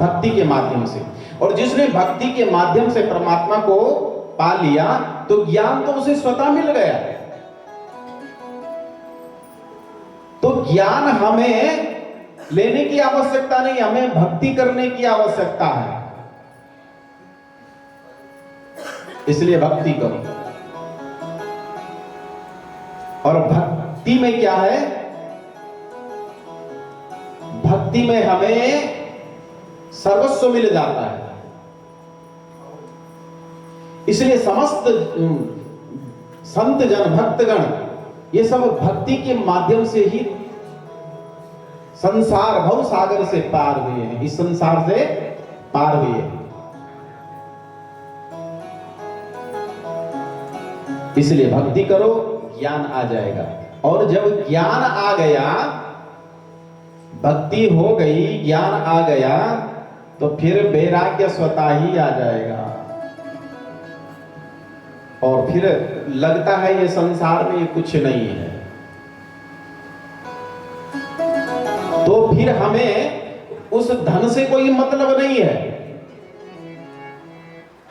भक्ति के माध्यम से। और जिसने भक्ति के माध्यम से परमात्मा को पा लिया तो ज्ञान तो उसे स्वतः मिल गया। तो ज्ञान हमें लेने की आवश्यकता नहीं, हमें भक्ति करने की आवश्यकता है। इसलिए भक्ति करो। और भक्ति में क्या है? भक्ति में हमें सर्वस्व मिल जाता है। इसलिए समस्त संत जन भक्तगण ये सब भक्ति के माध्यम से ही संसार भव सागर से पार हुए हैं, इस संसार से पार हुए हैं। इसलिए भक्ति करो, ज्ञान आ जाएगा। और जब ज्ञान आ गया, भक्ति हो गई, ज्ञान आ गया, तो फिर वैराग्य स्वतः ही आ जाएगा। और फिर लगता है ये संसार में कुछ नहीं है। तो फिर हमें उस धन से कोई मतलब नहीं है,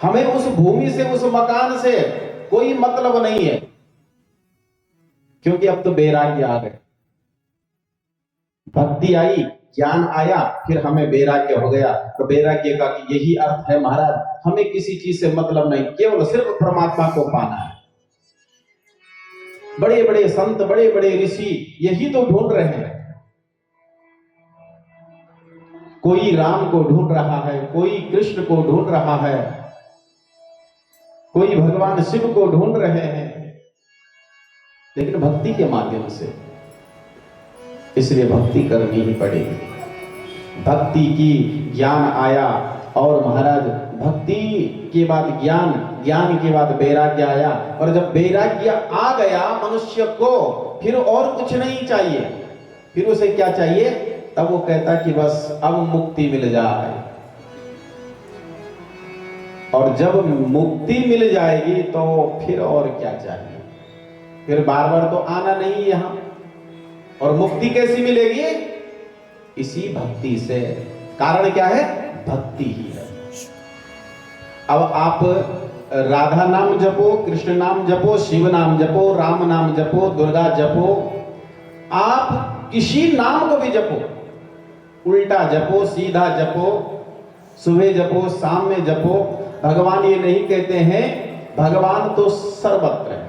हमें उस भूमि से, उस मकान से कोई मतलब नहीं है, क्योंकि अब तो वैराग्य आ गए। भक्ति आई, ज्ञान आया, फिर हमें वैराग्य हो गया। तो वैराग्य का यही अर्थ है महाराज, हमें किसी चीज से मतलब नहीं, केवल सिर्फ परमात्मा को पाना है। बड़े बड़े संत, बड़े बड़े ऋषि यही तो ढूंढ रहे हैं। कोई राम को ढूंढ रहा है, कोई कृष्ण को ढूंढ रहा है, कोई भगवान शिव को ढूंढ रहे हैं, लेकिन भक्ति के माध्यम से। इसलिए भक्ति करनी ही पड़ेगी। भक्ति की, ज्ञान आया, और महाराज भक्ति के बाद ज्ञान, ज्ञान के बाद वैराग्य आया। और जब वैराग्य आ गया मनुष्य को, फिर और कुछ नहीं चाहिए। फिर उसे क्या चाहिए? तब वो कहता कि बस अब मुक्ति मिल जाए। और जब मुक्ति मिल जाएगी तो फिर और क्या चाहिए? फिर बार बार तो आना नहीं यहां। और मुक्ति कैसी मिलेगी? इसी भक्ति से। कारण क्या है? भक्ति ही है। अब आप राधा नाम जपो, कृष्ण नाम जपो, शिव नाम जपो, राम नाम जपो, दुर्गा जपो, आप किसी नाम को भी जपो, उल्टा जपो, सीधा जपो, सुबह जपो, शाम में जपो, भगवान ये नहीं कहते हैं, भगवान तो सर्वत्र है।